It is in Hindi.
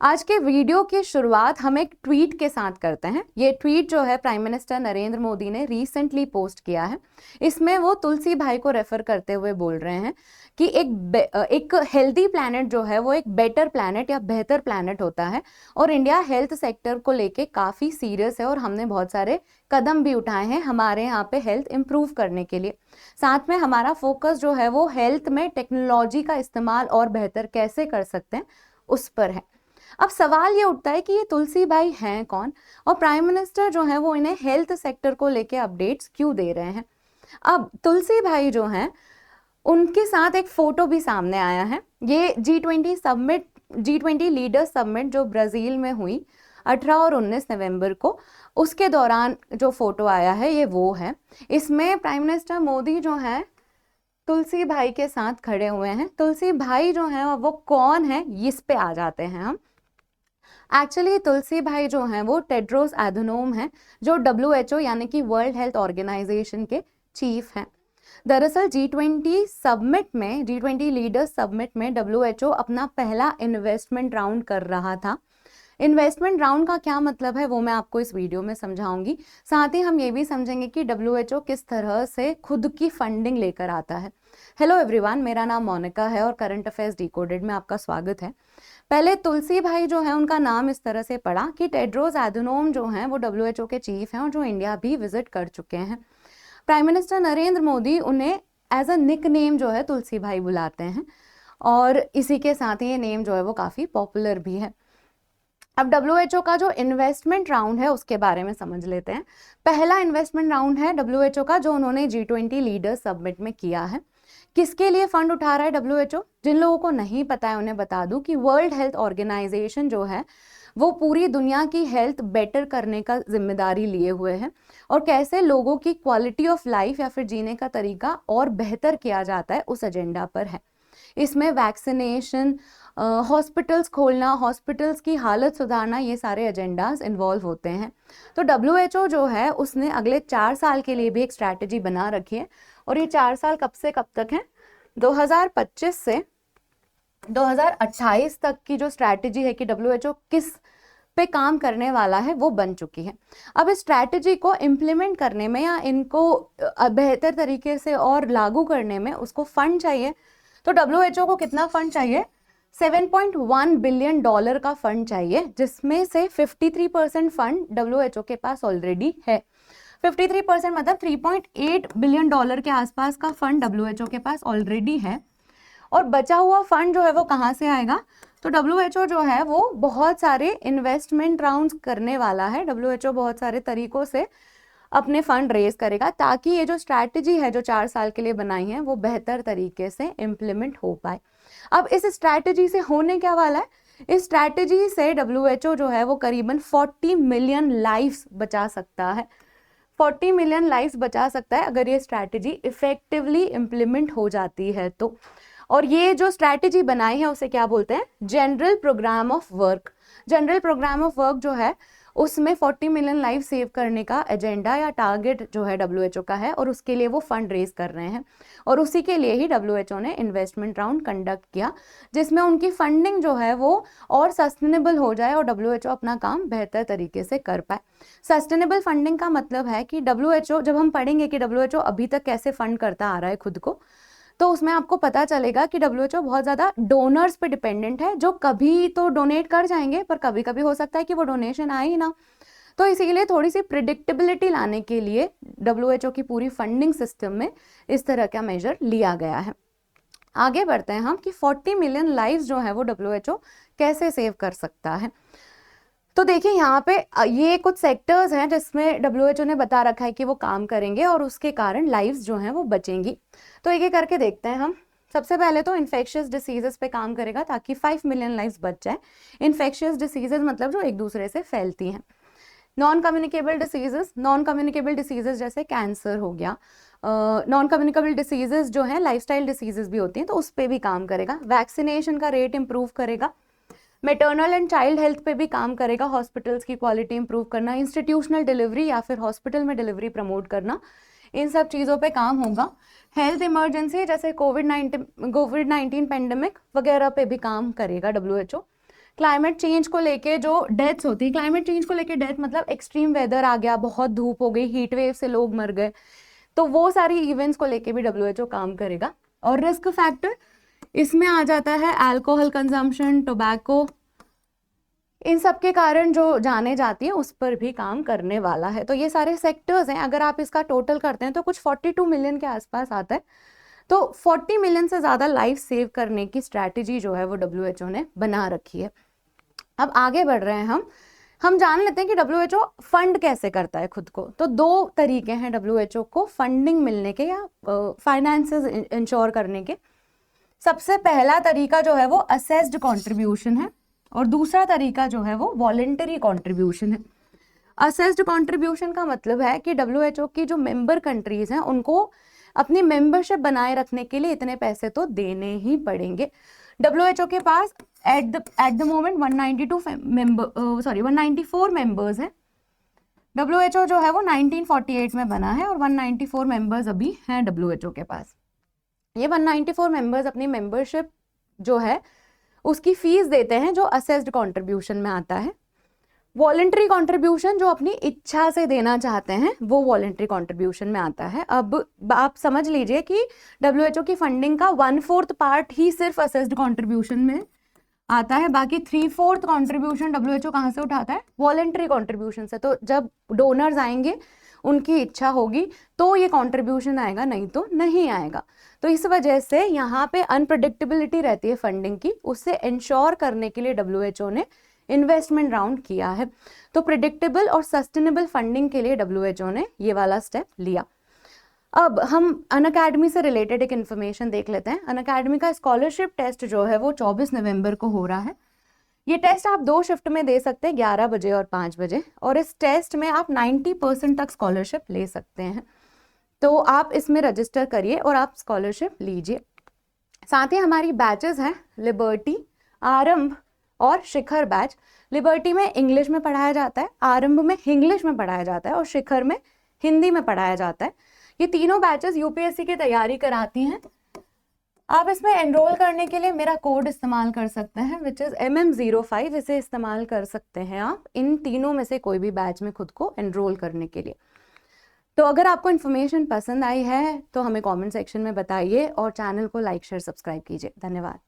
आज के वीडियो की शुरुआत हम एक ट्वीट के साथ करते हैं। ये ट्वीट जो है प्राइम मिनिस्टर नरेंद्र मोदी ने रिसेंटली पोस्ट किया है। इसमें वो तुलसी भाई को रेफर करते हुए बोल रहे हैं कि एक हेल्दी प्लैनेट जो है वो एक बेटर प्लैनेट या बेहतर प्लैनेट होता है और इंडिया हेल्थ सेक्टर को लेके काफ़ी सीरियस है और हमने बहुत सारे कदम भी उठाए हैं हमारे यहाँ पे हेल्थ इंप्रूव करने के लिए। साथ में हमारा फोकस जो है वो हेल्थ में टेक्नोलॉजी का इस्तेमाल और बेहतर कैसे कर सकते हैं उस पर है। अब सवाल ये उठता है कि ये तुलसी भाई हैं कौन और प्राइम मिनिस्टर जो है वो इन्हें हेल्थ सेक्टर को लेके अपडेट्स क्यों दे रहे हैं। अब तुलसी भाई जो हैं उनके साथ एक फोटो भी सामने आया है। ये G20 लीडर समिट जो ब्राजील में हुई 18 और 19 नवंबर को, उसके दौरान जो फोटो आया है ये वो है। इसमें प्राइम मिनिस्टर मोदी जो है तुलसी भाई के साथ खड़े हुए हैं। तुलसी भाई जो है वो कौन है इस पे आ जाते हैं हम। एक्चुअली तुलसी भाई जो हैं वो टेड्रोस एधनोम हैं जो WHO यानी कि वर्ल्ड हेल्थ ऑर्गेनाइजेशन के चीफ हैं। दरअसल G20 लीडर्स समिट में WHO अपना पहला इन्वेस्टमेंट राउंड कर रहा था। इन्वेस्टमेंट राउंड का क्या मतलब है वो मैं आपको इस वीडियो में समझाऊंगी। साथ ही हम ये भी समझेंगे कि WHO किस तरह से खुद की फंडिंग लेकर आता है। हेलो एवरीवन, मेरा नाम मोनिका है और करंट अफेयर्स डिकोडेड में आपका स्वागत है। पहले तुलसी भाई जो है उनका नाम इस तरह से पड़ा कि टेड्रोस एधनोम जो हैं वो WHO के चीफ हैं और जो इंडिया भी विजिट कर चुके हैं। प्राइम मिनिस्टर नरेंद्र मोदी उन्हें एज अ निक नेम जो है तुलसी भाई बुलाते हैं और इसी के साथ ही ये नेम जो है वो काफ़ी पॉपुलर भी है। अब WHO का जो इन्वेस्टमेंट राउंड है उसके बारे में समझ लेते हैं। पहला इन्वेस्टमेंट राउंड है WHO का जो उन्होंने G20 लीडर समिट में किया है। किसके लिए फंड उठा रहा है WHO? जिन लोगों को नहीं पता है उन्हें बता दूं कि वर्ल्ड हेल्थ ऑर्गेनाइजेशन जो है वो पूरी दुनिया की हेल्थ बेटर करने का जिम्मेदारी लिए हुए है और कैसे लोगों की क्वालिटी ऑफ लाइफ या फिर जीने का तरीका और बेहतर किया जाता है उस एजेंडा पर है। इसमें वैक्सीनेशन, हॉस्पिटल्स खोलना, हॉस्पिटल्स की हालत सुधारना, ये सारे एजेंडाज इन्वॉल्व होते हैं। तो WHO जो है उसने अगले 4 साल के लिए भी एक स्ट्रैटेजी बना रखी है और ये 4 साल कब से कब तक है? 2025 से 2028 तक की जो स्ट्रैटेजी है कि WHO किस पे काम करने वाला है वो बन चुकी है। अब इस स्ट्रैटेजी को इम्प्लीमेंट करने में या इनको बेहतर तरीके से और लागू करने में उसको फंड चाहिए। तो WHO को कितना फंड चाहिए? $7.1 बिलियन का फंड चाहिए, जिसमें से 53% फंड WHO के पास ऑलरेडी है। 53% मतलब $3.8 बिलियन के आसपास का फंड WHO के पास ऑलरेडी है और बचा हुआ फंड जो है वो कहाँ से आएगा? तो WHO जो है वो बहुत सारे इन्वेस्टमेंट राउंड्स करने वाला है। WHO बहुत सारे तरीकों से अपने फंड रेज करेगा ताकि ये जो स्ट्रैटेजी है जो 4 साल के लिए बनाई है वो बेहतर तरीके से इम्प्लीमेंट हो पाए। अब इस स्ट्रैटेजी से होने क्या वाला है? इस स्ट्रैटेजी से WHO जो है वो करीबन 40 मिलियन लाइफ्स बचा सकता है। 40 मिलियन लाइफ्स बचा सकता है अगर ये स्ट्रैटेजी इफेक्टिवली इम्प्लीमेंट हो जाती है तो। और ये जो स्ट्रैटेजी बनाई है उसे क्या बोलते हैं? General program of work. General program of work जो है उसमें 40 मिलियन लाइफ सेव करने का एजेंडा या टारगेट जो है WHO का है और उसके लिए वो फंड रेज कर रहे हैं और उसी के लिए ही WHO ने इन्वेस्टमेंट राउंड कंडक्ट किया जिसमें उनकी फंडिंग जो है वो और सस्टेनेबल हो जाए और WHO अपना काम बेहतर तरीके से कर पाए। सस्टेनेबल फंडिंग का मतलब है कि WHO, जब हम पढ़ेंगे कि WHO अभी तक कैसे फंड करता आ रहा है खुद को, तो उसमें आपको पता चलेगा कि WHO बहुत ज़्यादा डोनर्स पे डिपेंडेंट है जो कभी तो डोनेट कर जाएंगे पर कभी कभी हो सकता है कि वो डोनेशन आए ही ना। तो इसीलिए थोड़ी सी प्रिडिक्टेबिलिटी लाने के लिए WHO की पूरी फंडिंग सिस्टम में इस तरह का मेजर लिया गया है। आगे बढ़ते हैं हम कि 40 मिलियन लाइव्स जो है वो WHO कैसे सेव कर सकता है। तो देखिए यहाँ पे ये कुछ सेक्टर्स हैं जिसमें WHO ने बता रखा है कि वो काम करेंगे और उसके कारण लाइव्स जो हैं वो बचेंगी। तो एक एक करके देखते हैं हम। सबसे पहले तो इन्फेक्शियस डिसीजेस पे काम करेगा ताकि 5 मिलियन लाइव्स बच जाए। इन्फेक्शियस डिसीजेस मतलब जो एक दूसरे से फैलती हैं। नॉन कम्युनिकेबल डिसीजेस जैसे कैंसर हो गया। नॉन कम्युनिकेबल डिसीजेस जो हैं लाइफस्टाइल डिसीजेस भी होती हैं तो उस पर भी काम करेगा। वैक्सीनेशन का रेट इंप्रूव करेगा। मैटरनल एंड चाइल्ड हेल्थ पे भी काम करेगा। हॉस्पिटल्स की क्वालिटी इंप्रूव करना, इंस्टीट्यूशनल डिलीवरी या फिर हॉस्पिटल में डिलीवरी प्रमोट करना, इन सब चीज़ों पे काम होगा। हेल्थ इमरजेंसी जैसे कोविड 19 पेंडेमिक वगैरह पे भी काम करेगा WHO। क्लाइमेट चेंज को लेके जो डेथ्स होती है, क्लाइमेट चेंज को लेके डेथ मतलब एक्सट्रीम वेदर आ गया, बहुत धूप हो गई, हीट वेव से लोग मर गए, तो वो सारी इवेंट्स को लेके भी WHO काम करेगा। और रिस्क फैक्टर इसमें आ जाता है अल्कोहल कंजम्पशन, टोबैको, इन सब के कारण जो जाने जाती है उस पर भी काम करने वाला है। तो ये सारे सेक्टर्स हैं, अगर आप इसका टोटल करते हैं तो कुछ 42 मिलियन के आसपास आता है। तो 40 मिलियन से ज़्यादा लाइफ सेव करने की स्ट्रैटेजी जो है वो WHO ने बना रखी है। अब आगे बढ़ रहे हैं हम जान लेते हैं कि WHO फंड कैसे करता है खुद को। तो 2 तरीके हैं WHO को फंडिंग मिलने के या फाइनेंसेस इंश्योर करने के। सबसे पहला तरीका जो है वो असेस्ड कंट्रीब्यूशन है और दूसरा तरीका जो है वो वॉलेंटरी कंट्रीब्यूशन है। असेस्ड कंट्रीब्यूशन का मतलब है कि WHO की जो मेंबर कंट्रीज हैं उनको अपनी मेंबरशिप बनाए रखने के लिए इतने पैसे तो देने ही पड़ेंगे। WHO के पास एट द मोमेंट 194 मेंबर्स हैं। WHO जो है वो 1948 में बना है और 194 मेंबर्स अभी हैं WHO के पास। ये 194 मेंबर्स अपनी मेंबरशिप जो है उसकी फीस देते हैं जो असेस्ड कंट्रीब्यूशन में आता है। वॉलेंट्री कंट्रीब्यूशन जो अपनी इच्छा से देना चाहते हैं वो वॉलेंट्री कंट्रीब्यूशन में आता है। अब आप समझ लीजिए कि WHO की फंडिंग का 1/4 पार्ट ही सिर्फ असेस्ड कंट्रीब्यूशन में आता है, बाकी 3/4 कंट्रीब्यूशन WHO कहाँ से उठाता है? वॉलेंट्री कंट्रीब्यूशन से। तो जब डोनर्स आएंगे उनकी इच्छा होगी तो ये कंट्रीब्यूशन आएगा, नहीं तो नहीं आएगा। तो इस वजह से यहाँ पे अनप्रेडिक्टेबिलिटी रहती है फंडिंग की, उससे इंश्योर करने के लिए WHO ने इन्वेस्टमेंट राउंड किया है। तो प्रिडिक्टेबल और सस्टेनेबल फंडिंग के लिए WHO ने ये वाला स्टेप लिया। अब हम अनअकैडमी से रिलेटेड एक इन्फॉर्मेशन देख लेते हैं। अनअकैडमी का स्कॉलरशिप टेस्ट जो है वो 24 नवंबर को हो रहा है। ये टेस्ट आप 2 शिफ्ट में दे सकते हैं, 11 बजे और 5 बजे, और इस टेस्ट में आप 90% तक स्कॉलरशिप ले सकते हैं। तो आप इसमें रजिस्टर करिए और आप स्कॉलरशिप लीजिए। साथ ही हमारी बैचेस हैं लिबर्टी, आरंभ और शिखर बैच। लिबर्टी में इंग्लिश में पढ़ाया जाता है, आरंभ में इंग्लिश में पढ़ाया जाता है और शिखर में हिंदी में पढ़ाया जाता है। ये तीनों बैचेस UPSC की तैयारी कराती हैं। आप इसमें एनरोल करने के लिए मेरा कोड इस्तेमाल कर सकते हैं विच इज़ MM05। इसे इस्तेमाल कर सकते हैं आप इन तीनों में से कोई भी बैच में खुद को एनरोल करने के लिए। तो अगर आपको इन्फॉर्मेशन पसंद आई है तो हमें कमेंट सेक्शन में बताइए और चैनल को लाइक शेयर सब्सक्राइब कीजिए। धन्यवाद।